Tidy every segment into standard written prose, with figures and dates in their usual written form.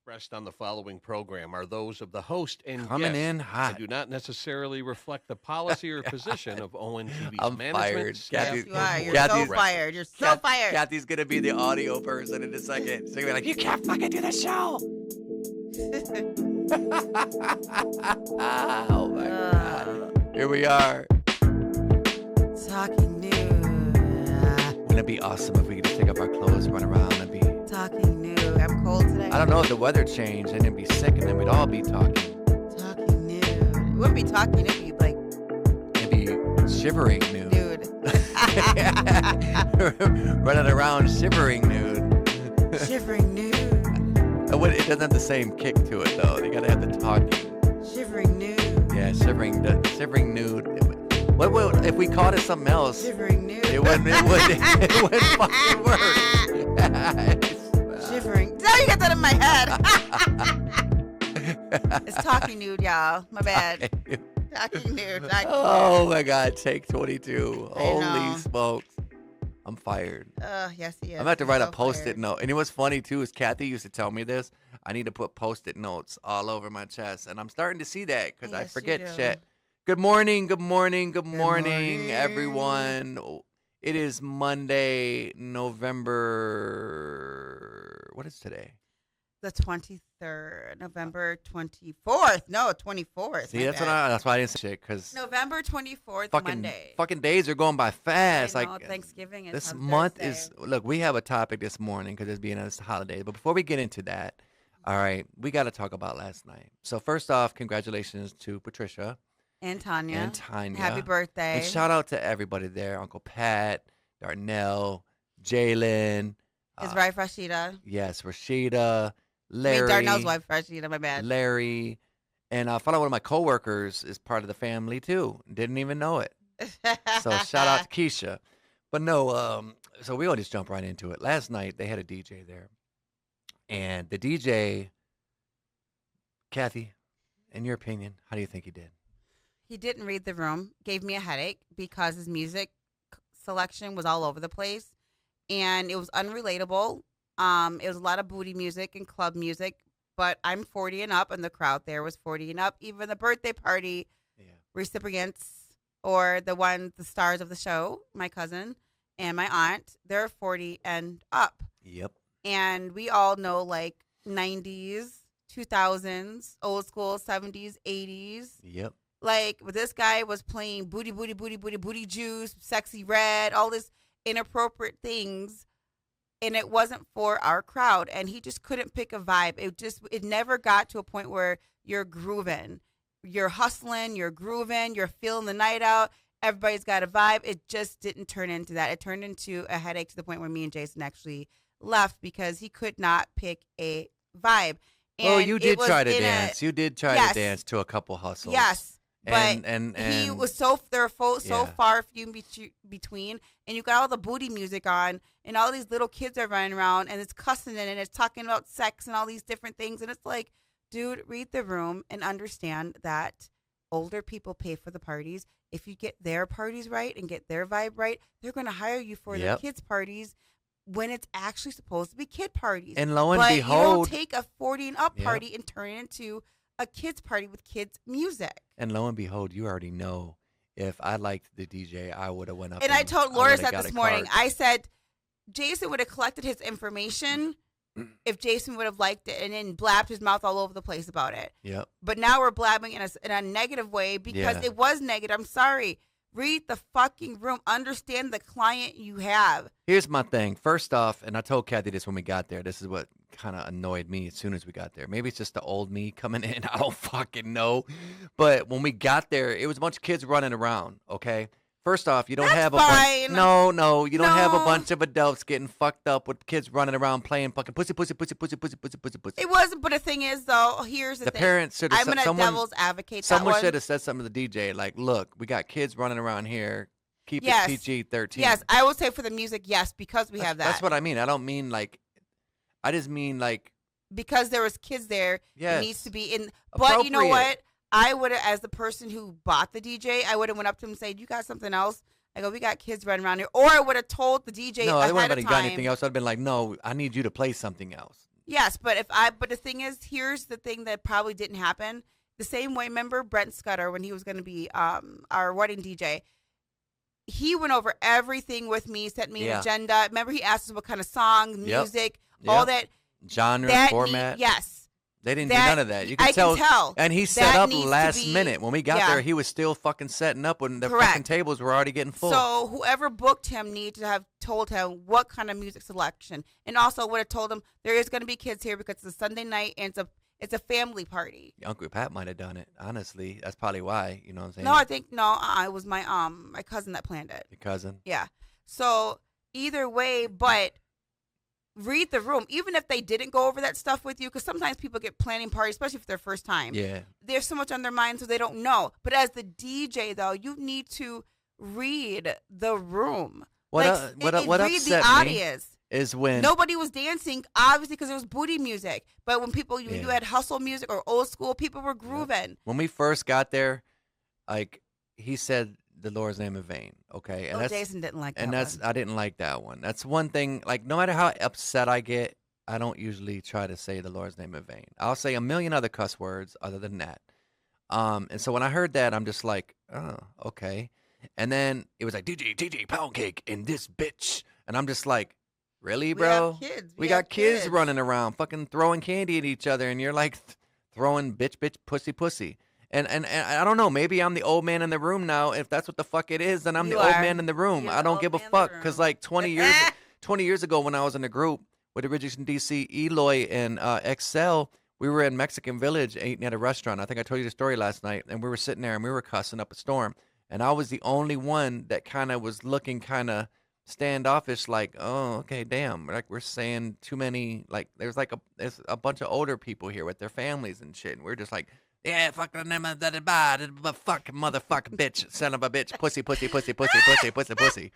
expressed on the following program are those of the host and Coming guests in hot. and do not necessarily reflect the policy or position of ONTV's I'm management, fired. staff, Kathy- You or are. board You're of so Kathy's- directors. fired. You're so fired. Kathy's gonna be the audio person in a second. She's gonna be like, "You can't fucking do the show." Oh my god! Here we are. Talking nude. Wouldn't it be awesome if we could just take off our clothes, run around, and be? Talking nude. I'm cold today. I don't know if the weather changed and it'd be sick, and then we'd all be talking. Talking nude. It wouldn't be talking. It'd be like It'd be shivering nude. nude. Running around shivering nude. Shivering nude. It doesn't have the same kick to it though. You gotta have the talking. Shivering nude. Yeah, shivering nude. What would if we called it something else? Shivering nude. It wouldn't fucking work. Shivering. Now you got that in my head. It's talking nude, y'all. My bad. Talking nude. Oh my god, take 22. I Holy know. smokes. I'm fired. Yes, he is. I'm about to He's write a so post-it fired. note. And what's funny too is Kathy used to tell me this. I need to put post-it notes all over my chest, and I'm starting to see that because I Yes, you forget do. shit. Good morning, good morning, good morning, morning. everyone. It is Monday, November. What is today? The 23rd, November 24th. No, 24th. See, my that's bad. that's why I didn't say shit because November 24th, fucking Monday. fucking days are going by fast. I know, Like Thanksgiving is this on month Thursday. is look. We have a topic this morning because it's being a holiday. But before we get into that, all right, we got to talk about last night. So first off, congratulations to Patricia And Tanya. and Tanya. Happy birthday. And shout out to everybody there: Uncle Pat, Darnell, Jalen. His wife, Rashida. Yes, Rashida, I Larry. mean, Darnell's wife, Rashida, my bad. Larry, and I found out one of my coworkers is part of the family too. Didn't even know it. So shout out to Keisha. But no, so we all just jump right into it. Last night they had a DJ there, and the DJ, Kathy, in your opinion, how do you think he did? He didn't read the room, gave me a headache because his music selection was all over the place and it was unrelatable. It was a lot of booty music and club music, but I'm 40 and up and the crowd there was 40 and up. Even the birthday party Yeah. recipients or the stars of the show, my cousin and my aunt, they're 40 and up. Yep. And we all know like 90s, 2000s, old school 70s, 80s. Yep. Like, but this guy was playing booty juice, sexy red, all this inappropriate things, and it wasn't for our crowd. And he just couldn't pick a vibe. It never got to a point where you're grooving, you're hustling, you're grooving, you're feeling the night out. Everybody's got a vibe. It just didn't turn into that. It turned into a headache to the point where me and Jason actually left because he could not pick a vibe. Oh, And you it did was try to in a- dance. You did try Yes. to dance to a couple hustles. Yes. But And he was so Yeah. far few in between, and you got all the booty music on, and all these little kids are running around, and it's cussing in it, and it's talking about sex and all these different things, and it's like, dude, read the room and understand that older people pay for the parties. If you get their parties right and get their vibe right, they're going to hire you for their Yep. kids' parties when it's actually supposed to be kid parties. And lo and but behold, you don't take a 40 and up Yep. party and turn it into a kids party with kids music. you already know if I liked the DJ, I would have went up. And I told Laura would've that got this a morning. card. I said Jason would have collected his information if Jason would have liked it and then blabbed his mouth all over the place about it. Yep. But now we're blabbing in a negative way because Yeah. it was negative. I'm sorry. Read the fucking room. Understand the client you have. Here's my thing. First off, and I told Kathy this when we got there. This is what kind of annoyed me as soon as we got there. Maybe it's just the old me coming in. I don't fucking know. But when we got there, it was a bunch of kids running around. Okay. First off, you don't That's have a fine. no, you don't have a No. bunch of adults getting fucked up with kids running around playing fucking pussy. It wasn't. But the thing is, though, here's the The thing. parents should have. I'm going to devil's advocate that Someone one. should have said something to the DJ like, "Look, we got kids running around here. Keep Yes. it PG-13." Yes, I will say for the music, yes, because we have that. That's what I mean. I don't mean like. I just mean like. Because there was kids there. Yes. It needs to be in. But you know Appropriate. what? I would have, as the person who bought the DJ, I would have went up to him and said, "You got something else?" I go, "We got kids running around here," or I would have told the DJ No, I ahead wouldn't of have time. got anything else. I'd been like, "No, I need you to play something else." Yes, but but the thing is, here's the thing that probably didn't happen. The same way, remember Brent Scudder when he was going to be our wedding DJ? He went over everything with me, sent me an Yeah. agenda. Remember, he asked us what kind of song, Yep. music, all Yep. that. Genre, That format. yes, They didn't that- do none of that. You I could tell. can tell. And he set That up needs to last be- minute. When we got yeah. there, he was still fucking setting up when the Correct. fucking tables were already getting full. So whoever booked him needs to have told him what kind of music selection, and also would have told him there is going to be kids here because it's a Sunday night and it's a family party. Uncle Pat might have done it. Honestly, that's probably why. You know what I'm saying? No, I think no. It was my cousin that planned it. Your cousin. Yeah. So either way, but read the room. Even if they didn't go over that stuff with you, because sometimes people get planning parties, especially if they're first time. Yeah. There's so much on their mind, so they don't know. But as the DJ, though, you need to read the room. What Like, what read upset the me audience. is when Nobody was dancing, obviously, because it was booty music. But when people, you Yeah. had hustle music or old school, people were grooving. when we first got there, like he said the Lord's name in vain. Okay, and Oh, that's Jason didn't like that. and that's one. I didn't like that one. That's one thing. Like no matter how upset I get, I don't usually try to say the Lord's name in vain. I'll say a million other cuss words other than that. And so when I heard that, I'm just like, oh, okay. And then it was like DJ pound cake in this bitch, and I'm just like, really, We have bro? kids. We have got kids running around, fucking throwing candy at each other, and you're like throwing bitch, pussy. And I don't know. Maybe I'm the old man in the room now. If that's what the fuck it is, then I'm You the old are. man in the room. You're I the don't old give a man in the fuck because room. like 20 years ago when I was in a group with Originals in DC, Eloy and Excel, we were in Mexican Village eating at a restaurant. I think I told you the story last night, and we were sitting there and we were cussing up a storm. And I was the only one that kind of was looking kind of standoffish, like, oh, okay, damn, like we're saying too many. Like there's a bunch of older people here with their families and shit, and we're just like, yeah, fuck the name of the fuck motherfucking bitch, son of a bitch, pussy.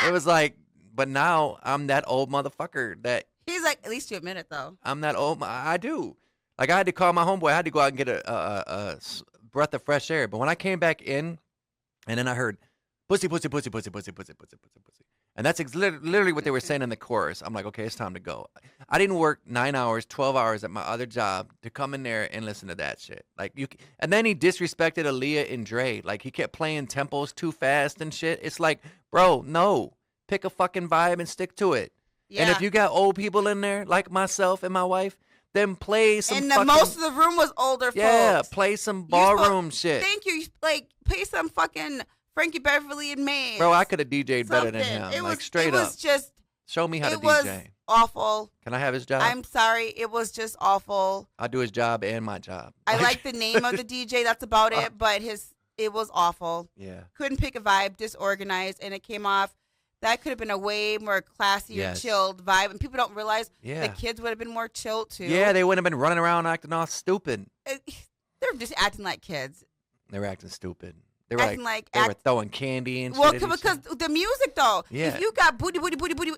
It was like, but now I'm that old motherfucker that He's like, at least you admit it, though. I'm that old. I do. Like I had to call my homeboy. I had to go out and get a breath of fresh air. But when I came back in, and then I heard pussy, and that's literally what they were saying in the chorus. I'm like, okay, it's time to go. I didn't work 9 hours, 12 hours at my other job to come in there and listen to that shit. Like and then he disrespected Aaliyah and Dre. Like he kept playing tempos too fast and shit. It's like, bro, no, pick a fucking vibe and stick to it. Yeah. And if you got old people in there, like myself and my wife, then play some and fucking, most of the room was older yeah, folks. play some You're supposed- ballroom shit. Thank you. Like, play some fucking Frankie Beverly and Maze. Bro, I could have DJ'd better than Something. him. It Like was, straight it up. was just, Show me how to it was DJ. awful. Can I have his job? I'm sorry. It was just awful. I'll do his job and my job. I like the name of the DJ. That's about it. But it was awful. Yeah. Couldn't pick a vibe, disorganized, and it came off. That could have been a way more classier, Yes. chilled vibe. And people don't realize Yeah. the kids would have been more chilled too. Yeah, they wouldn't have been running around acting all stupid. They're just acting like kids. They were acting stupid. They were Acting like, like they were throwing candy and Well, shit. at each because other. the music though. Yeah. If you got booty,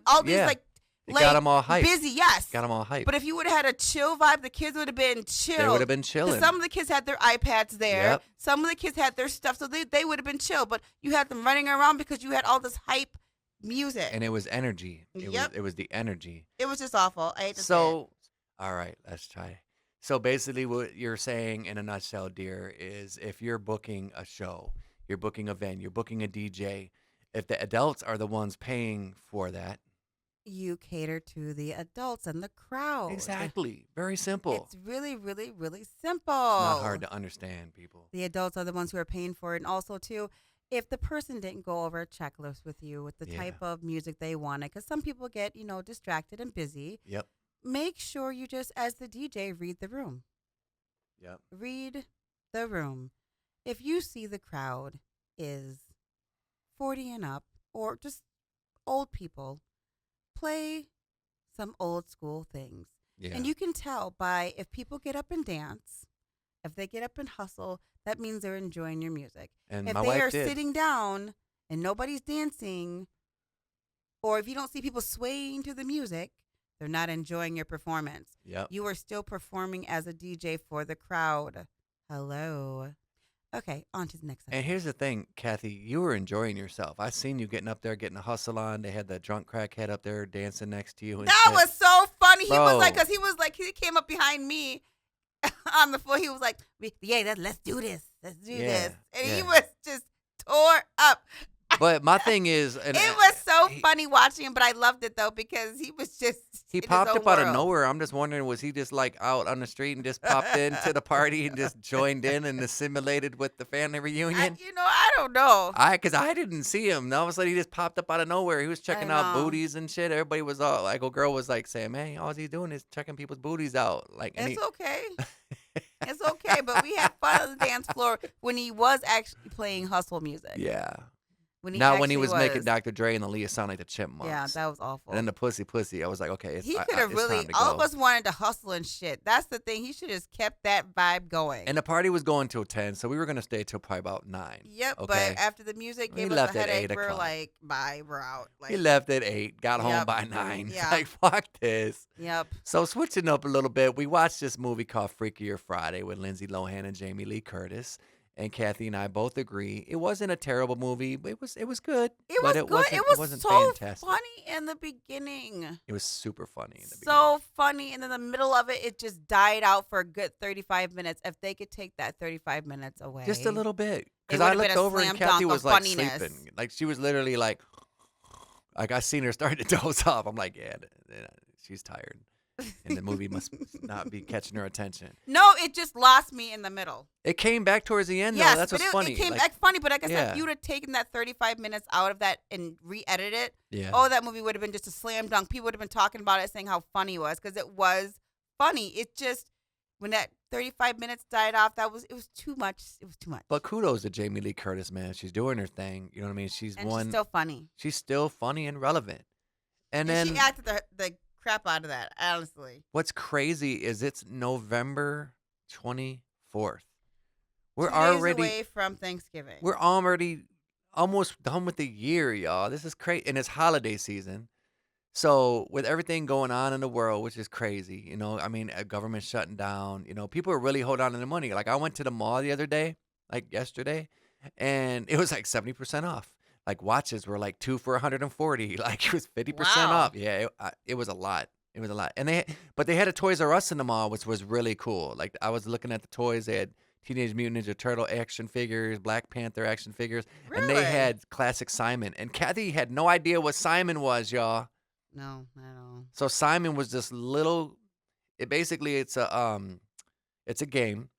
all these Yeah. like, It got them all hyped. busy, yes. Got them all hyped. But if you would have had a chill vibe, the kids would have been chill. They would have been chilling. Some of the kids had their iPads there. Yep. Some of the kids had their stuff, so they would have been chill. But you had them running around because you had all this hype music. And it was energy. Yep. It was the energy. It was just awful. I hate to say it. So, all right, let's try. So basically, what you're saying in a nutshell, dear, is if you're booking a show, you're booking a venue, you're booking a DJ, if the adults are the ones paying for that, You cater to the adults and the crowd. exactly, very simple. It's really, really, really simple. It's not hard to understand, people. The adults are the ones who are paying for it. And also, too, if the person didn't go over a checklist with you with the Yeah. type of music they wanted, because some people get, distracted and busy, Yep, make sure you just, as the DJ, read the room. yep. Read the room. If you see the crowd is 40 and up or just old people, play some old school things. Yeah. And you can tell by if people get up and dance, if they get up and hustle, that means they're enjoying your music. And If my they wife are did. sitting down and nobody's dancing, or if you don't see people swaying to the music, they're not enjoying your performance. Yep. You are still performing as a DJ for the crowd. Hello. Okay, on to the next And segment. here's the thing, Kathy, you were enjoying yourself. I seen you getting up there, getting a hustle on. They had the drunk crackhead up there dancing next to you. And That shit. was so funny. funny. He was like, Bro. because he came up behind me on the floor. He was like, yeah, let's do this. Let's do this. And he was just tore up. But my thing is, It was so funny watching him, but I loved it though because he was just he in his popped own up out of world. nowhere. I'm just wondering, was he just like out on the street and just popped into the party and just joined in and assimilated with the family reunion? I don't know. Because I didn't see him. And all of a sudden, he just popped up out of nowhere. He was checking out know. booties and shit. Everybody was all like, a girl was like saying, "Man, all he's doing is checking people's booties out." Like, and It's okay. It's okay, but we had fun on the dance floor when he was actually playing hustle music. yeah. When he Not when he actually was making Dr. Dre and Aaliyah sound like the Chipmunks. Yeah, that was awful. And then the pussy. I was like, okay, He could have really. All of us wanted to hustle and shit. That's the thing. He should have kept that vibe going. And the party was going till 10, so we were gonna stay till probably about 9. Yep, Okay. but after the music We gave us left a at headache, 8 we're o'clock. like, bye, we're out. Like, He left at 8, got home Yep. by 9. Yeah. Like, fuck this. Yep. So switching up a little bit, we watched this movie called Freakier Friday with Lindsay Lohan and Jamie Lee Curtis. And Kathy and I both agree it wasn't a terrible movie, but it was good. It but was good. Wasn't, It was wasn't so fantastic. funny in the beginning. It was super funny in the beginning. So funny. And in the middle of it, it just died out for a good 35 minutes. If they could take that 35 minutes away. Just a little bit. Because It I would've been looked a over and slam Kathy dunk was of like funniness. sleeping. Like she was literally like I seen her starting to doze off. I'm like, yeah, she's tired. And the movie must not be catching her attention. No, it just lost me in the middle. It came back towards the end, Yes, though. That's but what's funny. it came Like, back funny, but like I said, yeah. if you would have taken that 35 minutes out of that and re-edited it, yeah. oh, that movie would have been just a slam dunk. People would have been talking about it, saying how funny it was, because it was funny. It just, when that 35 minutes died off, it was too much. It was too much. But kudos to Jamie Lee Curtis, man. She's doing her thing. You know what I mean? She's and one. she's still funny. She's still funny and relevant. And And then she acted the crap out of that, honestly. what's crazy is it's November 24th. We're 2 days already away from Thanksgiving. we're already almost done with the year, y'all. This is crazy, and it's holiday season. So with everything going on in the world, which is crazy, you know, I mean, government shutting down, you know, people are really holding on to their money. Like I went to the mall the other day, like yesterday, and it was like 70% off. Like watches were like 2 for 140. Like it was 50% Wow. off. Yeah, it was a lot. It was a lot. And they had a Toys R Us in the mall, which was really cool. Like I was looking at the toys. They had Teenage Mutant Ninja Turtle action figures, Black Panther action figures, and they Really? had classic Simon. And Kathy had no idea what Simon was, y'all. No, I don't. So Simon was this little. It's a game,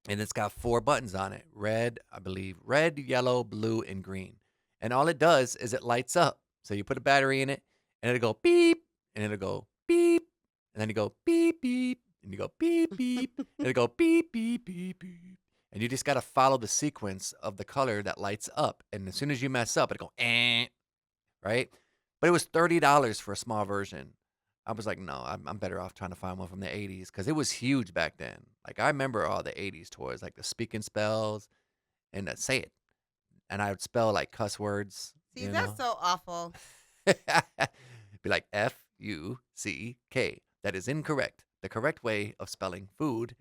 and it's got 4 buttons on it: red, I believe, red, yellow, blue, and green. And all it does is it lights up. So you put a battery in it, and it'll go beep, and it'll go beep, and then you go beep beep, and you go beep beep, and it'll go beep beep beep beep. And you just gotta follow the sequence of the color that lights up. And as soon as you mess up, it'll go right? But it was $30 for a small version. I was like, no, I'm better off trying to find one from the 80s because it was huge back then. Like I remember all the 80s toys, like the speaking spells and say it. And I would spell like cuss words. See, you that's so awful. Be like Fuck. That is incorrect. The correct way of spelling food.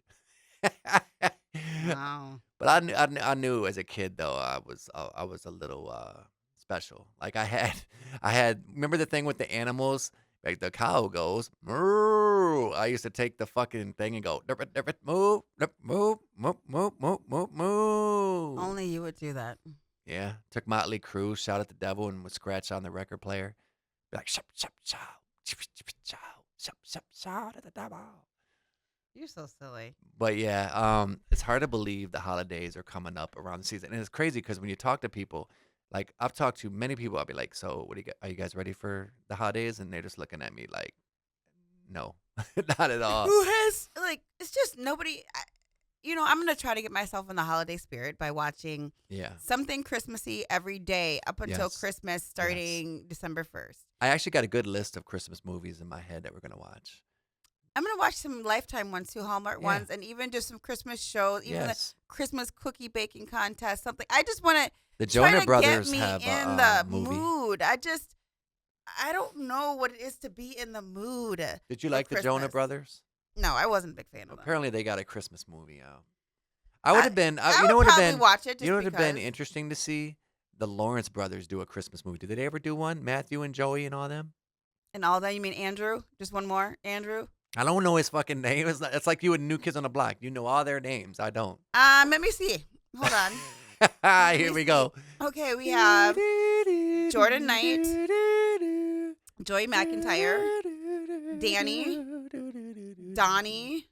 Wow. But I knew as a kid though I was a little special. Like I had remember the thing with the animals. Like the cow goes, moo. I used to take the fucking thing and go, move, move, move, move, move, move, move. Only you would do that. Yeah, took Motley Crue, shout at the devil, and would scratch on the record player. Be like, shop, shop, shop, shop, shop, shop, shop, shout at the devil. You're so silly. But yeah, it's hard to believe the holidays are coming up around the season, and it's crazy because when you talk to people, like I've talked to many people, I'll be like, "So, what do you? Are you guys ready for the holidays?" And they're just looking at me like, "No, not at all." Who has it's just nobody. I'm gonna try to get myself in the holiday spirit by watching Yeah, something Christmassy every day up until Yes. Christmas, starting December 1st. I actually got a good list of Christmas movies in my head that we're gonna watch. I'm gonna watch some Lifetime ones too, Hallmark Yeah. ones, and even just some Christmas shows, even Yes, the Christmas cookie baking contest, something. I just want to the try Jonah to Brothers get me have in a the movie. mood. I don't know what it is to be in the mood. Did you for like the Jonah Christmas. Brothers? No, I wasn't a big fan of them. Apparently, they got a Christmas movie out. I would have been. I you know would what have probably been. watch it. Just You know what would have been because. interesting to see? The Lawrence brothers do a Christmas movie. Did they ever do one? Matthew and Joey and all them? And all that, you mean Andrew? Just one more, Andrew. I don't know his fucking name. It's like you and New Kids on the Block. You know all their names. I don't. Let me see. Hold on. Here we go. Okay, we have Jordan Knight, Joey McIntyre, Danny, Donnie.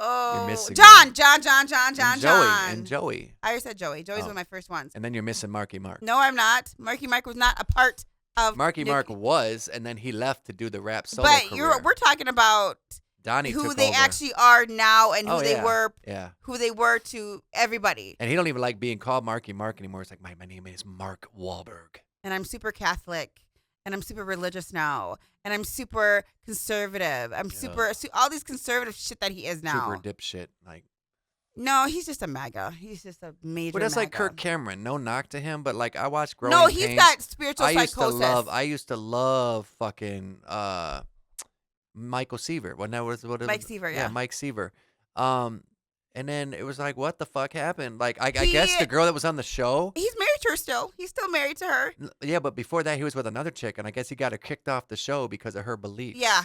Oh, missing John. And Joey. I already said Joey. Joey's Oh. one of my first ones. And then you're missing Marky Mark. No, I'm not. Marky Mark was not a part of Marky Nick- Mark was, and then he left to do the rap solo But career. we're talking about Donnie who took they over. actually are now and who Oh, they yeah. were Yeah. who they were to everybody. And he don't even like being called Marky Mark anymore. It's like, my name is Mark Wahlberg. And I'm super Catholic and I'm super religious now and I'm super conservative. I'm super all these conservative shit that he is now. Super dipshit. Like, No, he's just a MAGA. He's just a major. but that's like MAGA. Kirk Cameron. No knock to him, but like I watched Growing No, he's Pains. got spiritual I psychosis. used to love fucking Michael Seaver. When that was what it Mike was- Seaver, yeah. Mike Seaver. And then it was like, what the fuck happened? Like I guess the girl that was on the show. He's married to her still. He's still married to her. Yeah, but before that he was with another chick, and I guess he got her kicked off the show because of her beliefs. Yeah.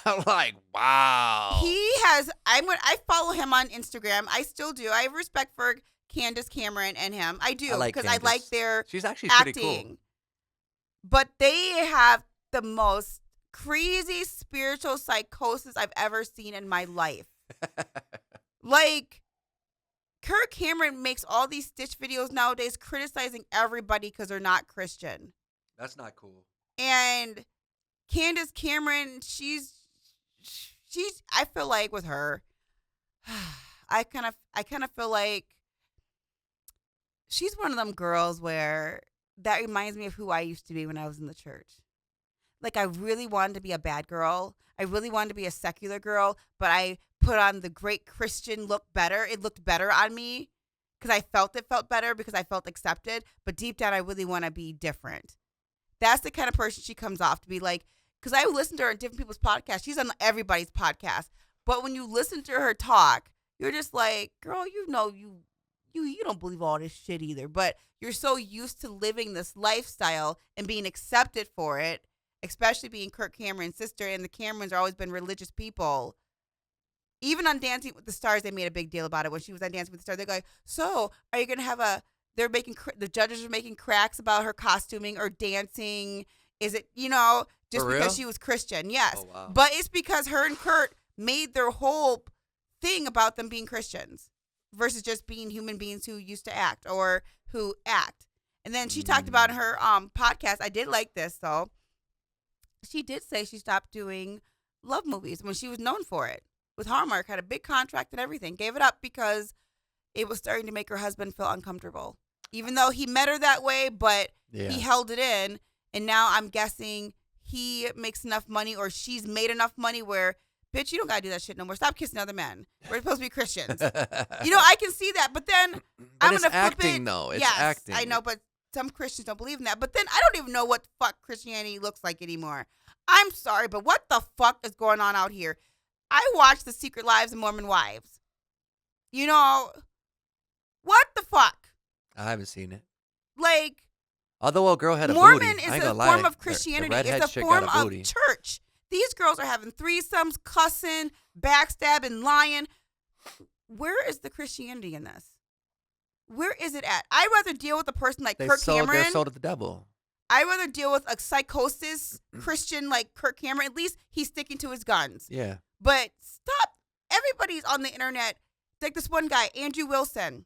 I'm like, wow. He has. I follow him on Instagram. I still do. I have respect for Candace Cameron and him. I do I like because I Candace. like their She's actually acting. pretty cool. But they have the most crazy spiritual psychosis I've ever seen in my life. Like, Kirk Cameron makes all these Stitch videos nowadays criticizing everybody because they're not Christian. That's not cool. And Candace Cameron, she's I feel like with her, I kind of feel like she's one of them girls where that reminds me of who I used to be when I was in the church. Like, I really wanted to be a bad girl. I really wanted to be a secular girl, but I put on the great Christian look better. It looked better on me because I felt it felt better because I felt accepted. But deep down, I really want to be different. That's the kind of person she comes off to be like, because I listen to her on different people's podcasts. She's on everybody's podcast. But when you listen to her talk, you're just like, girl, you know, you don't believe all this shit either. But you're so used to living this lifestyle and being accepted for it, especially being Kirk Cameron's sister. And the Camerons have always been religious people. Even on Dancing with the Stars, they made a big deal about it. When she was on Dancing with the Stars, they're going, so are you going to have the judges are making cracks about her costuming or dancing. Is it, just For because real? she was Christian? Yes. Oh, wow. But it's because her and Kurt made their whole thing about them being Christians versus just being human beings who used to act or who act. And then she talked about in her podcast, I did like this though. She did say she stopped doing love movies when she was known for it. With Hallmark, had a big contract and everything. Gave it up because it was starting to make her husband feel uncomfortable. Even though he met her that way, but he held it in. And now I'm guessing he makes enough money or she's made enough money where, bitch, you don't got to do that shit no more. Stop kissing other men. We're supposed to be Christians. I can see that. But then I'm going to flip acting, it. though. It's yes, acting. I know, but some Christians don't believe in that. But then I don't even know what the fuck Christianity looks like anymore. I'm sorry, but what the fuck is going on out here? I watched The Secret Lives of Mormon Wives. What the fuck? I haven't seen it. Like, Although a girl had a Mormon booty. is I ain't a gonna form lie. of Christianity. The redhead It's a chick form got a of booty. church. These girls are having threesomes, cussing, backstabbing, lying. Where is the Christianity in this? Where is it at? I'd rather deal with a person like Kirk They're Cameron. sold to the devil. I'd rather deal with a psychosis Christian like Kirk Cameron. At least he's sticking to his guns. Yeah. But stop. Everybody's on the internet. Like this one guy, Andrew Wilson.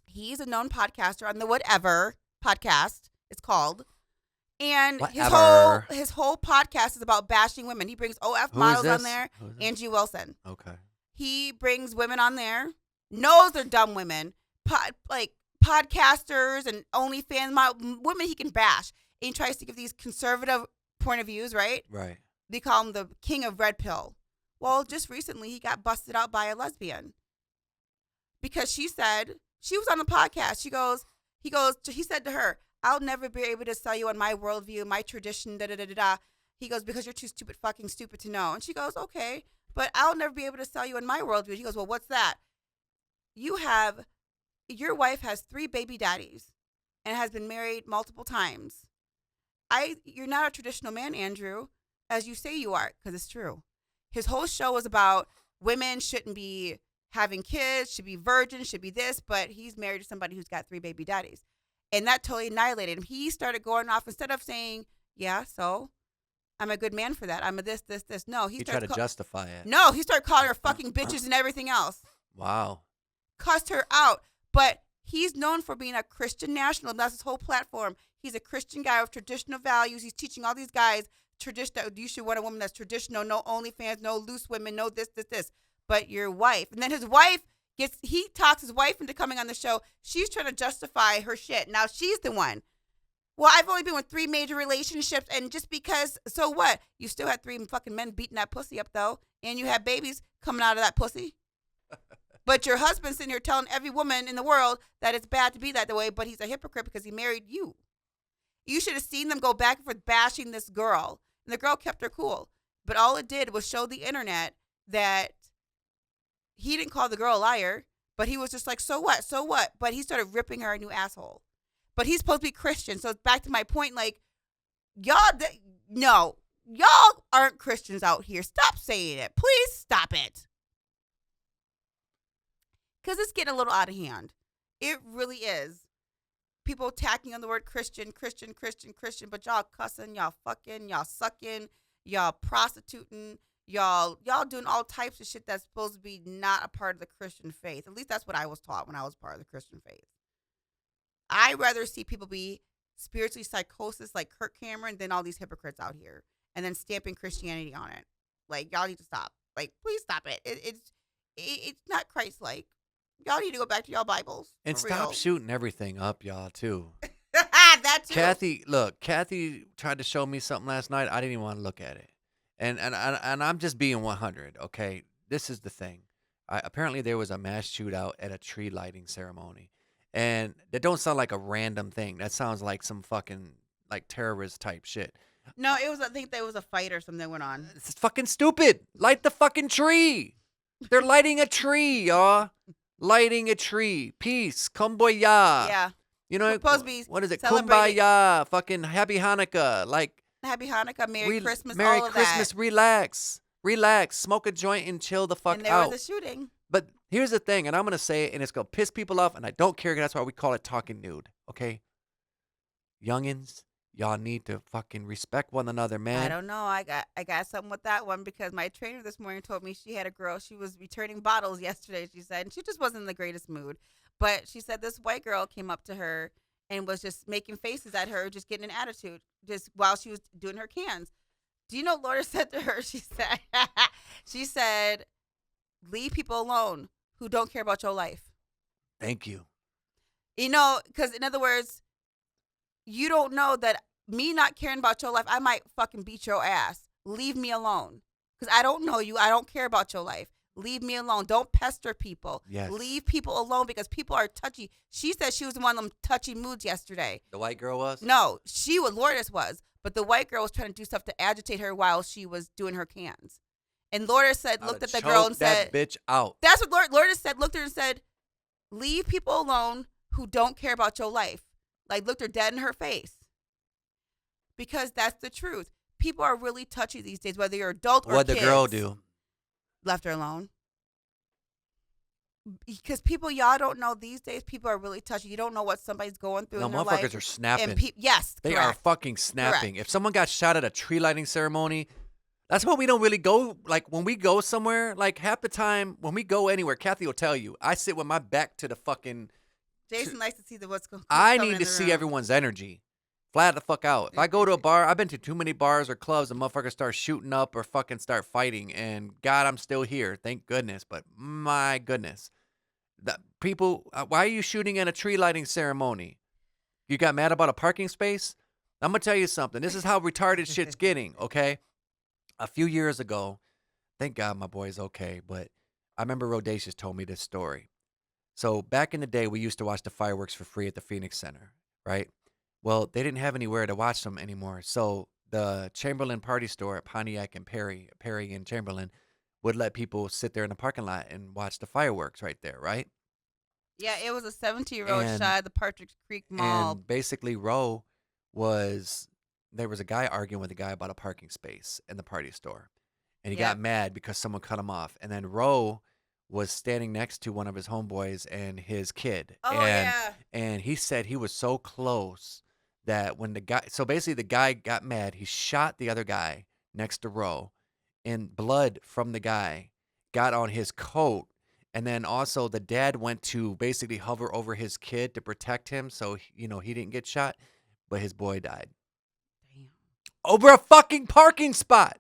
He's a known podcaster on the Whatever podcast, it's called. And Whatever. his whole podcast is about bashing women. He brings OF Who is models on this? there. Who is this? Andrew Wilson. Okay. He brings women on there. Knows they're dumb women. Podcasters and OnlyFans women he can bash. And he tries to give these conservative point of views, right? Right. They call him the king of red pill. Well, just recently he got busted out by a lesbian because she said, she was on the podcast. He said to her, I'll never be able to sell you on my worldview, my tradition, da-da-da-da-da. He goes, because you're too fucking stupid to know. And she goes, okay, but I'll never be able to sell you on my worldview. He goes, well, what's that? Your wife has 3 baby daddies. and has been married multiple times. You're not a traditional man, Andrew, as you say you are, because it's true. His whole show was about women shouldn't be having kids, should be virgins, should be this, but he's married to somebody who's got 3 baby daddies. And that totally annihilated him. He started going off instead of saying, yeah, so I'm a good man for that. I'm a this. No, He tried to justify it. No, he started calling her fucking bitches and everything else. Wow. Cussed her out. But he's known for being a Christian national. That's his whole platform. He's a Christian guy with traditional values. He's teaching all these guys traditional. You should want a woman that's traditional. No OnlyFans, no loose women, no this. But your wife. And then his wife he talks his wife into coming on the show. She's trying to justify her shit. Now she's the one. Well, I've only been with 3 major relationships, and just because, so what? You still had 3 fucking men beating that pussy up, though, and you had babies coming out of that pussy. But your husband's sitting here telling every woman in the world that it's bad to be that way, but he's a hypocrite because he married you. You should have seen them go back and forth bashing this girl, and the girl kept her cool. But all it did was show the internet that he didn't call the girl a liar, but he was just like, so what? So what? But he started ripping her a new asshole. But he's supposed to be Christian. So it's back to my point, like, y'all aren't Christians out here. Stop saying it. Please stop it. Because it's getting a little out of hand. It really is. People attacking on the word Christian, but y'all cussing, y'all fucking, y'all sucking, y'all prostituting, y'all doing all types of shit that's supposed to be not a part of the Christian faith. At least that's what I was taught when I was part of the Christian faith. I'd rather see people be spiritually psychosis like Kirk Cameron than all these hypocrites out here and then stamping Christianity on it. Like, y'all need to stop. Like, please stop it. It's not Christ-like. Y'all need to go back to y'all Bibles. And stop shooting everything up, y'all, too. That too. Kathy tried to show me something last night. I didn't even want to look at it. And I'm just being 100, okay? This is the thing. Apparently there was a mass shootout at a tree lighting ceremony. And that don't sound like a random thing. That sounds like some fucking like terrorist type shit. No, I think there was a fight or something that went on. It's fucking stupid. Light the fucking tree. They're lighting a tree, y'all. Lighting a tree. Peace. Kumbaya. Yeah. You know, supposed to be what is it? celebrated. Kumbaya. Fucking Happy Hanukkah. Like Happy Hanukkah, Merry Christmas, Merry all of Christmas. that. Relax. Smoke a joint and chill the fuck out. And there was a shooting. But here's the thing, and I'm going to say it, and it's going to piss people off, and I don't care, 'cause that's why we call it Talking Nude, okay? Youngins, y'all need to fucking respect one another, man. I don't know. I got something with that one because my trainer this morning told me she had a girl. She was returning bottles yesterday, she said, and she just wasn't in the greatest mood. But she said this white girl came up to her and was just making faces at her, just getting an attitude, just while she was doing her cans. Do you know what Laura said to her? She said, leave people alone who don't care about your life. Thank you. You know, because in other words, you don't know that me not caring about your life, I might fucking beat your ass. Leave me alone. Because I don't know you. I don't care about your life. Leave me alone. Don't pester people. Yes. Leave people alone because people are touchy. She said she was in one of them touchy moods yesterday. The white girl was? No, Lourdes was. But the white girl was trying to do stuff to agitate her while she was doing her cans. And Lourdes looked at the girl and said, that bitch out. That's what Lourdes said. Looked at her and said, leave people alone who don't care about your life. Like, looked her dead in her face. Because that's the truth. People are really touchy these days, whether you're adult or What'd the kids. girl do? Left her alone. Because y'all don't know these days, people are really touchy. You don't know what somebody's going through No, in their life. motherfuckers are snapping. And yes, They correct. are fucking snapping. Correct. If someone got shot at a tree lighting ceremony, that's why we don't really go. Like, when we go somewhere, like, half the time, when we go anywhere, Kathy will tell you, I sit with my back to the fucking... Jason likes to see what's going on. I need to see everyone's energy. Flat the fuck out. If I go to a bar, I've been to too many bars or clubs and motherfuckers start shooting up or fucking start fighting. And God, I'm still here. Thank goodness. But my goodness. People, why are you shooting at a tree lighting ceremony? You got mad about a parking space? I'm going to tell you something. This is how retarded shit's getting, okay? A few years ago, thank God my boy's okay, but I remember Rodacious told me this story. So back in the day, we used to watch the fireworks for free at the Phoenix Center, right? Well, they didn't have anywhere to watch them anymore. So the Chamberlain Party Store at Pontiac and Perry and Chamberlain would let people sit there in the parking lot and watch the fireworks right there, right? Yeah, it was a 17-year-old And- shot at the Partridge Creek Mall. And basically, there was a guy arguing with a guy about a parking space in the party store. And he Yep. got mad because someone cut him off. And then Roe was standing next to one of his homeboys and his kid. Oh, and, yeah. And he said he was so close that when so basically the guy got mad, he shot the other guy next to Roe, and blood from the guy got on his coat. And then also the dad went to basically hover over his kid to protect him so, he didn't get shot, but his boy died. Damn. Over a fucking parking spot.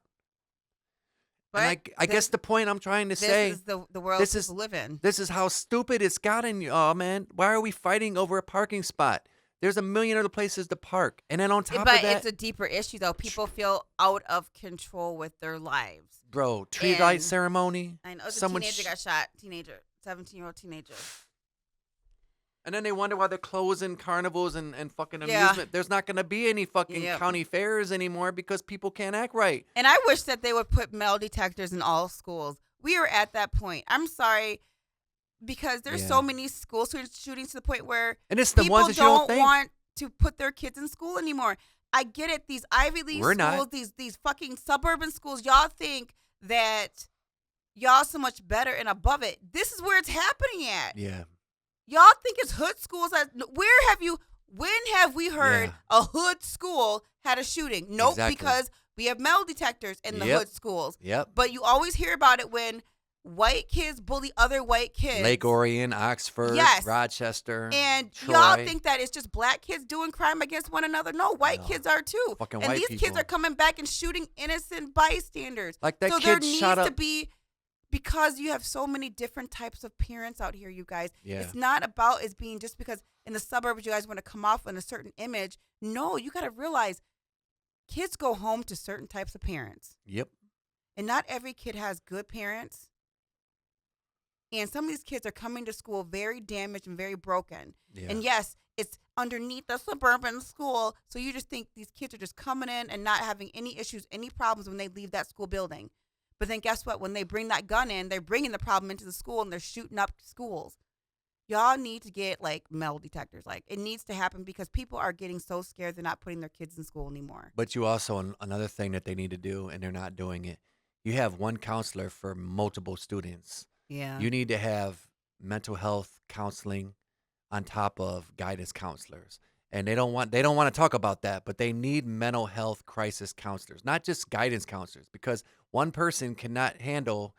But And I guess the point I'm trying to this say, is the world this people live in. this is how stupid it's gotten. Oh, man. Why are we fighting over a parking spot? There's a million other places to park. And then on top But of that, it's a deeper issue, though. People feel out of control with their lives. bro, tree light and- ceremony. I know. A Someone teenager got shot. 17-year-old teenager. And then they wonder why they're closing carnivals and fucking Yeah. amusement. There's not going to be any fucking Yep. county fairs anymore because people can't act right. And I wish that they would put metal detectors in all schools. We are at that point. I'm sorry, because there's Yeah. so many school shootings to the point where And it's the people ones that you don't don't think. want to put their kids in school anymore. I get it. These Ivy League We're schools, not. these fucking suburban schools, y'all think that y'all so much better and above it. This is where it's happening at. Yeah. Y'all think it's hood schools. When have we heard Yeah. a hood school had a shooting? Nope, Exactly. because we have metal detectors in the Yep. hood schools. Yep. But you always hear about it when white kids bully other white kids. Lake Orion, Oxford, Yes. Rochester, And Troy. y'all think that it's just black kids doing crime against one another. No, white No. kids are too. Fucking and white these kids people. are coming back and shooting innocent bystanders. Like that so there kid needs shot to up. be, because you have so many different types of parents out here, you guys. Yeah. It's not about as being just because in the suburbs you guys want to come off in a certain image. No, you got to realize kids go home to certain types of parents. Yep. And not every kid has good parents. And some of these kids are coming to school very damaged and very broken. Yeah. And yes, it's underneath the suburban school. So you just think these kids are just coming in and not having any issues, any problems when they leave that school building. But then guess what? When they bring that gun in, they're bringing the problem into the school and they're shooting up schools. Y'all need to get like metal detectors. Like it needs to happen because people are getting so scared they're not putting their kids in school anymore. But you also, another thing that they need to do, and they're not doing it, you have one counselor for multiple students. Yeah. You need to have mental health counseling on top of guidance counselors. And they don't want to talk about that, but they need mental health crisis counselors, not just guidance counselors, because one person cannot handle,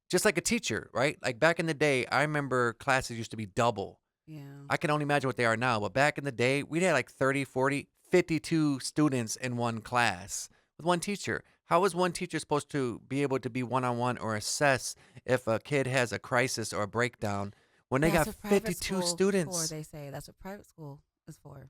just like a teacher, right? Like back in the day, I remember classes used to be double. Yeah. I can only imagine what they are now, but back in the day, we had like 30, 40, 52 students in one class with one teacher. How is one teacher supposed to be able to be one-on-one or assess if a kid has a crisis or a breakdown when they That's got what private 52 school is students? For, they say that's what private school is for.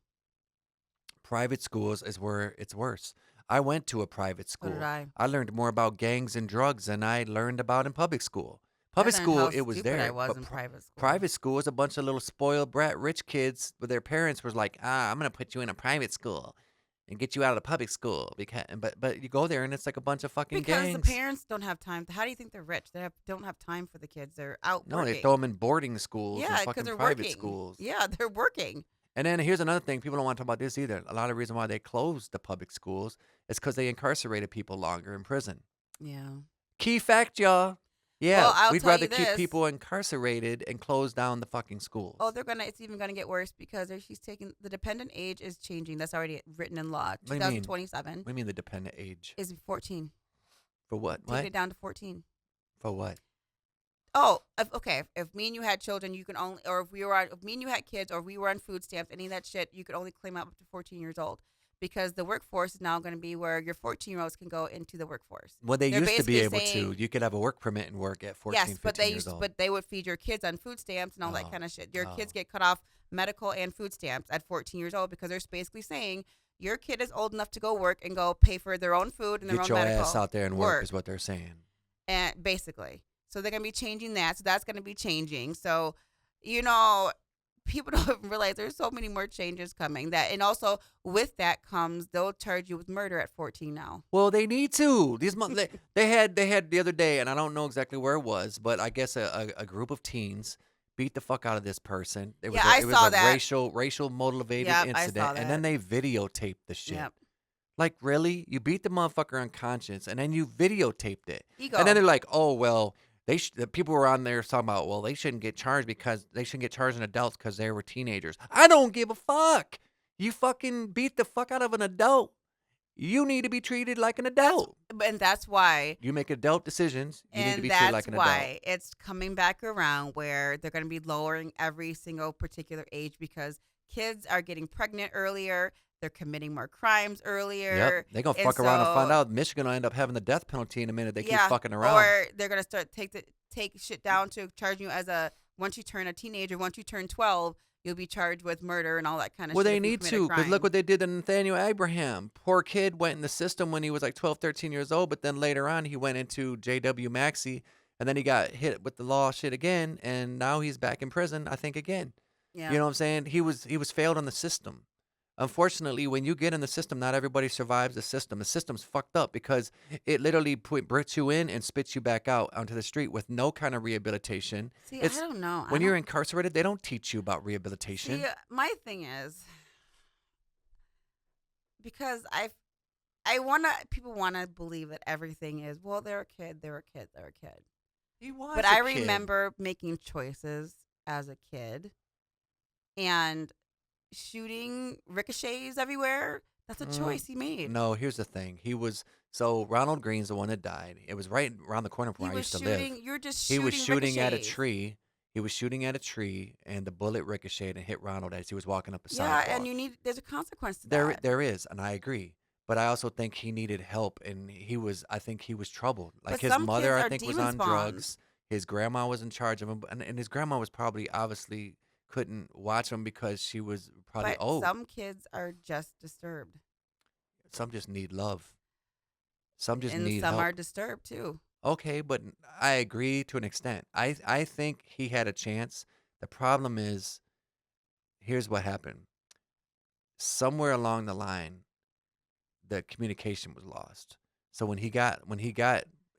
Private schools is where it's worse. I went to a private So school. did I. learned more about gangs and drugs than I learned about in public school. Public Other than school, how it was stupid there. I was but in private school. private school is a bunch of little spoiled brat rich kids with their parents was like, I'm gonna put you in a private school and get you out of the public school because but you go there and it's like a bunch of fucking Because gangs. the parents don't have time. How do you think they're rich? Don't have time for the kids. They're out No, working. they throw them in boarding schools Yeah, and because fucking they're private working. schools. Yeah, they're working. And then here's another thing. People don't want to talk about this either. A lot of reason why they closed the public schools is because they incarcerated people longer in prison. Yeah. Key fact, y'all. Yeah, Well, I'll we'd tell rather you keep this. people incarcerated and close down the fucking schools. Oh, it's even gonna get worse because she's taking the dependent age is changing. That's already written in law. do you mean? 2027 What do you mean the dependent age? is 14. For what? Taking What? it down to 14. For what? Oh, okay. If me and you had children, you can only, or if me and you had kids, or we were on food stamps, any of that shit, you could only claim up to 14 years old, because the workforce is now going to be where your 14-year-olds can go into the workforce. Well, they They're used to be able basically saying- to. You could have a work permit and work at 14, Yes, 15 but they years old. but they would feed your kids on food stamps and all that Oh, kind of shit. Your kids oh. get cut off medical and food stamps at 14 years old because they're basically saying your kid is old enough to go work and go pay for their own food and their Get own your medical. ass out there and work is what they're saying. And basically, so they're gonna be changing that. So that's gonna be changing. So, people don't even realize there's so many more changes coming. And also with that comes they'll charge you with murder at 14 now. Well, they need to. They had the other day, and I don't know exactly where it was, but I guess a group of teens beat the fuck out of this person. It was Yeah, I it was saw a that. racial motivated Yep, I incident, saw and then that. they videotaped the shit. Yep. Like, really? You beat the motherfucker unconscious, and then you videotaped it. And then Ego. they're like, oh, well, the people were on there talking about, well, they shouldn't get charged because they shouldn't get charged in adults because they were teenagers. I don't give a fuck. You fucking beat the fuck out of an adult. You need to be treated like an adult. And that's why. You make adult decisions. You need to And be treated that's like an adult. why it's coming back around where they're going to be lowering every single particular age because kids are getting pregnant earlier. They're committing more crimes earlier. Yep. They're going to And fuck around and find so- out Michigan will end up having the death penalty in a minute. They keep Yeah, fucking around. Or they're going to start take shit down to charge you as once you turn a teenager, once you turn 12, you'll be charged with murder and all that kind of Well, shit. they if you need commit a to, because crime. look what they did to Nathaniel Abraham. Poor kid went in the system when he was like 12, 13 years old, but then later on he went into JW Maxi, and then he got hit with the law shit again, and now he's back in prison, I think, again. Yeah. You know what I'm saying? He was failed on the system. Unfortunately, when you get in the system, not everybody survives the system. The system's fucked up because it literally brings you in and spits you back out onto the street with no kind of rehabilitation. See, It's- I don't know. When you're incarcerated, they don't teach you about rehabilitation. See, my thing is because I wanna people wanna believe that everything is well, they're a kid, they're a kid, they're a kid. He was But a I kid. remember making choices as a kid and shooting ricochets everywhere. That's a choice he made. No, here's the thing. So Ronald Green's the one that died. It was right around the corner from He where I was used to live. shooting. You're just He shooting. was shooting at a ricochets. tree. He was shooting at a tree, and the bullet ricocheted and hit Ronald as he was walking up a Yeah, sidewalk. and there's a consequence to There, that. there is, and I agree. But I also think he needed help, and I think he was troubled. Like But his some mother, kids I are think, was demon on spawns. drugs. His grandma was in charge of him, and his grandma was probably obviously couldn't watch him because she was probably But old. some kids are just disturbed, Some just need love. Some just and need some help. are disturbed too. Okay, but I agree to an extent. I think he had a chance. The problem is, here's what happened. Somewhere along the line, the communication was lost. So when he got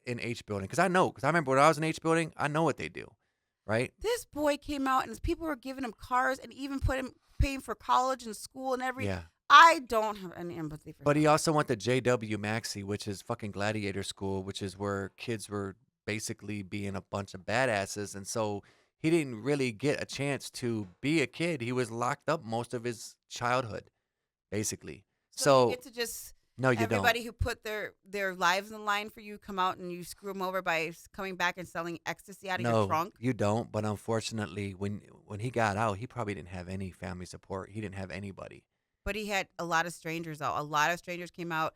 in H building, because I remember when I was in H building, I know what they do, right? This boy came out, and people were giving him cars and even paying for college and school and everything. Yeah. I don't have any empathy for But him. he also went to JW Maxi, which is fucking gladiator school, which is where kids were basically being a bunch of badasses. And so he didn't really get a chance to be a kid. He was locked up most of his childhood, basically. So you get to just no, you everybody don't. who put their lives in line for you come out and you screw them over by coming back and selling ecstasy out of your No, trunk. you don't. But unfortunately, when he got out, he probably didn't have any family support. He didn't have anybody. But he had a lot of strangers out. A lot of strangers came out,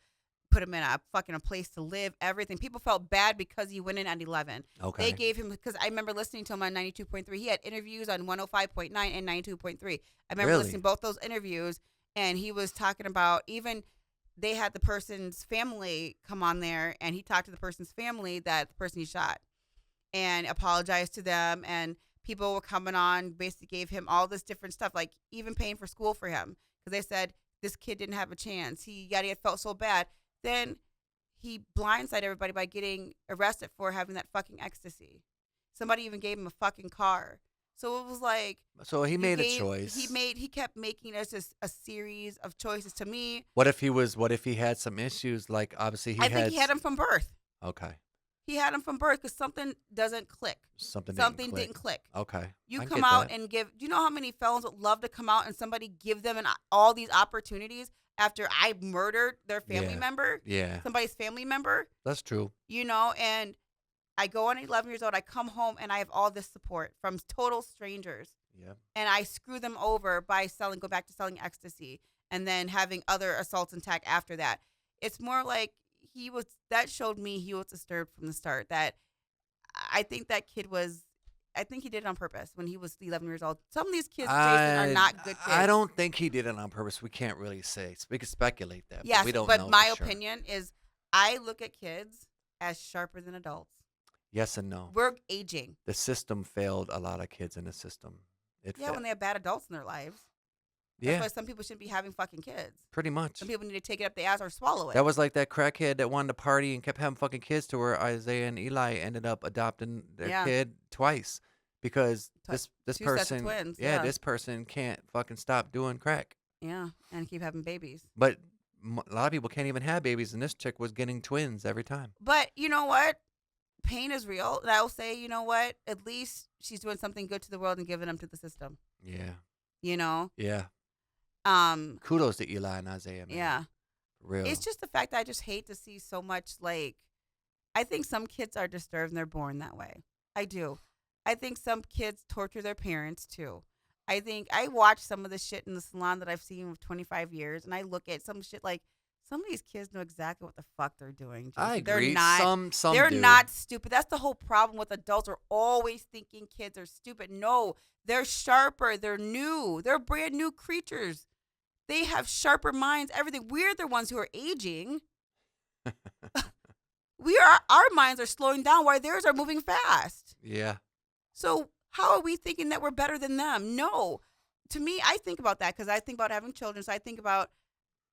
put him in a place to live, everything. People felt bad because he went in at 11. Okay. They gave him, because I remember listening to him on 92.3. He had interviews on 105.9 and 92.3. I remember Really? listening to both those interviews, and he was talking about even they had the person's family come on there, and he talked to the person's family that the person he shot and apologized to them. And people were coming on, basically gave him all this different stuff, like even paying for school for him. Because they said this kid didn't have a chance. He felt so bad. Then he blindsided everybody by getting arrested for having that fucking ecstasy. Somebody even gave him a fucking car. So it was like So he made a choice. He kept making us just a series of choices. To me, What if he had some issues? Like obviously I think he had him from birth. Okay. He had him from birth because something doesn't click. Something didn't click. Okay. You I come get out that. and give. Do you know how many felons would love to come out and somebody give them all these opportunities after I murdered their family Yeah. member, Yeah, somebody's family member? that's true. And I go on at 11 years old. I come home and I have all this support from total strangers, Yeah. and I screw them over by go back to selling ecstasy, and then having other assaults and attack after that. It's more like that showed me he was disturbed from the start. That I think that kid was. I think he did it on purpose when he was 11 years old. Some of these kids, Jason, are not good kids. I don't think he did it on purpose. We can't really say. We can speculate that. Yes, but we don't but know my for sure. opinion is I look at kids as sharper than adults. Yes and no. We're aging. The system failed a lot of kids in the system. It Yeah, failed. when they have bad adults in their lives. That's Yeah, why some people shouldn't be having fucking kids. pretty much. Some people need to take it up the ass or swallow it. That was like that crackhead that wanted to party and kept having fucking kids to where Isaiah and Eli ended up adopting their Yeah. kid twice. because Twi- this two sets of person, twins, yeah, yeah. this person can't fucking stop doing crack. Yeah, and keep having babies. But a lot of people can't even have babies, and this chick was getting twins every time. But you know what? Pain is real. And I will say, you know what? At least she's doing something good to the world and giving them to the system. Yeah, You know? yeah. Um, Kudos to Eli and Isaiah, man. yeah. For real. It's just the fact that I just hate to see so much like I think some kids are disturbed and they're born that way. I do. I think some kids torture their parents too. I think I watch some of the shit in the salon that I've seen with 25 years and I look at some shit like some of these kids know exactly what the fuck they're doing. I Jason. They're agree. not Some they're do. not stupid. That's the whole problem with adults are always thinking kids are stupid. No, they're sharper. They're new. They're brand new creatures. They have sharper minds, everything. We're the ones who are aging. Our minds are slowing down while theirs are moving fast. Yeah. So how are we thinking that we're better than them? No. To me, I think about that because I think about having children. So I think about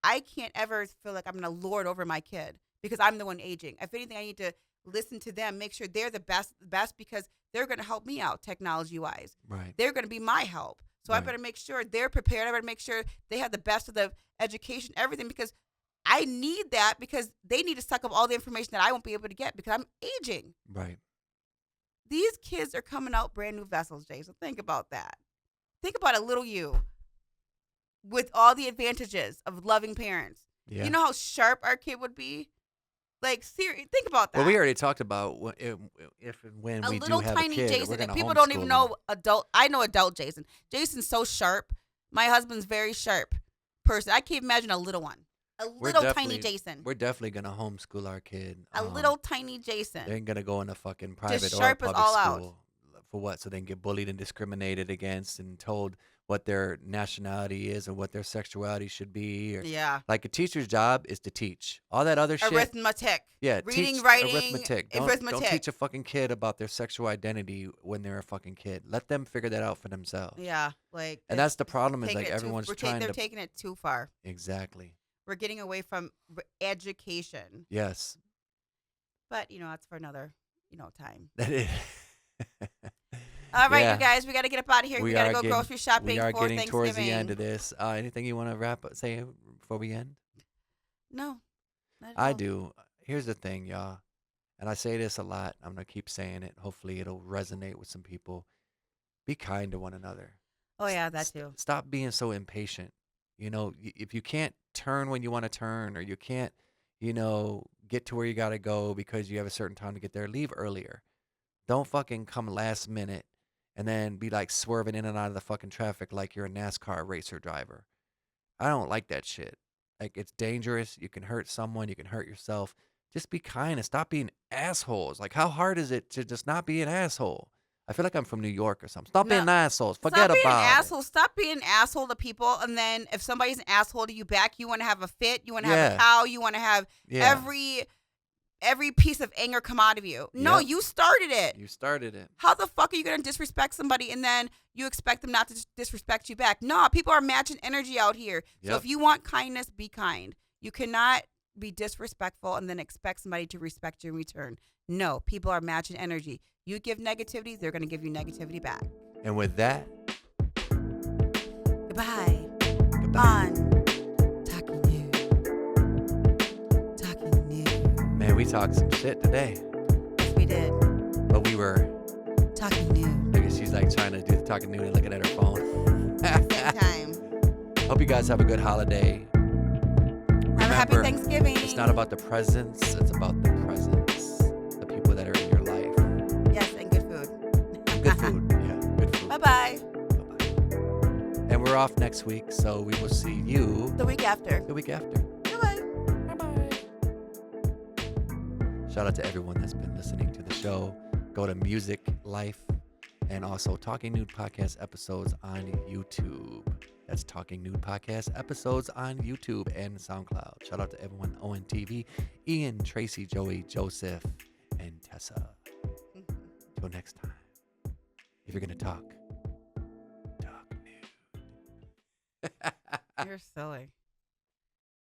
I can't ever feel like I'm going to lord over my kid because I'm the one aging. If anything, I need to listen to them, make sure they're the best because they're going to help me out technology-wise. Right. They're going to be my help. So I Right. better make sure they're prepared. I better make sure they have the best of the education, everything, because I need that because they need to suck up all the information that I won't be able to get because I'm aging. Right. These kids are coming out brand new vessels, Jay. So think about that. Think about a little you with all the advantages of loving parents. Yeah. You know how sharp our kid would be? Like, seriously, think about that. Well, we already talked about if and when A we do little have a tiny kid, Jason. we're And gonna people don't homeschool even them. know adult. I know adult Jason. Jason's so sharp. My husband's very sharp person. I can't imagine a little one. A We're little tiny definitely- Jason. We're definitely gonna homeschool our kid. A little tiny Jason. They ain't gonna go in a fucking private or sharp as public all out. school. For what? So they can get bullied and discriminated against and told what their nationality is and what their sexuality should be. Or, Yeah. like a teacher's job is to teach. All that other shit. Arithmetic. Yeah, Reading, teach writing, arithmetic. Don't arithmetic. teach a fucking kid about their sexual identity when they're a fucking kid. Let them figure that out for themselves. Yeah. Like. And that's the problem is taking like it too- everyone's trying they're to taking it too far. exactly. We're getting away from education. Yes. But, that's for another, time. That is. All right, Yeah. you guys, we got to get up out of here. We got to go grocery shopping We are for getting Thanksgiving. towards the end of this. Anything you want to say before we end? No. not at I all. do. Here's the thing, y'all. And I say this a lot. I'm going to keep saying it. Hopefully it'll resonate with some people. Be kind to one another. Oh, yeah, that too. Stop being so impatient. If you can't turn when you want to turn or you can't, get to where you got to go because you have a certain time to get there, leave earlier. Don't fucking come last minute and then be like swerving in and out of the fucking traffic like you're a NASCAR racer driver. I don't like that shit. Like, it's dangerous. You can hurt someone. You can hurt yourself. Just be kind and stop being assholes. Like, how hard is it to just not be an asshole? I feel like I'm from New York or something. Stop being assholes. Forget Stop being about an it. asshole. Stop being an asshole to people. And then if somebody's an asshole to you back, you want to have a fit. You want to have a Yeah. cow. You want to have Yeah. every piece of anger come out of you. No, Yep. you started it. You started it. How the fuck are you going to disrespect somebody and then you expect them not to disrespect you back? No, people are matching energy out here. So Yep. if you want kindness, be kind. You cannot be disrespectful and then expect somebody to respect you in return. No, people are matching energy. You give negativity, they're going to give you negativity back. And with that, Goodbye. goodbye. On Talking Nude. Talking Nude. Man, we talked some shit today. Yes, we did. But we were, Talking Nude. look, she's like trying to do the talking nude and looking at her phone. Same time. Hope you guys have a good holiday. Have a happy Remember, Thanksgiving. it's not about the presents, it's about the presence. The people that are in your life. Yes, and good food. Good food. Yeah, good food. Bye-bye. Bye-bye. And we're off next week, so we will see you The week after. the week after. Bye-bye. Bye-bye. Shout out to everyone that's been listening to the show. Go to Music Life and also Talking Nude Podcast episodes on YouTube. That's Talking Nude Podcast episodes on YouTube and SoundCloud. Shout out to everyone, ONTV, Ian, Tracy, Joey, Joseph, and Tessa. Till next time, if you're going to talk nude. You're silly.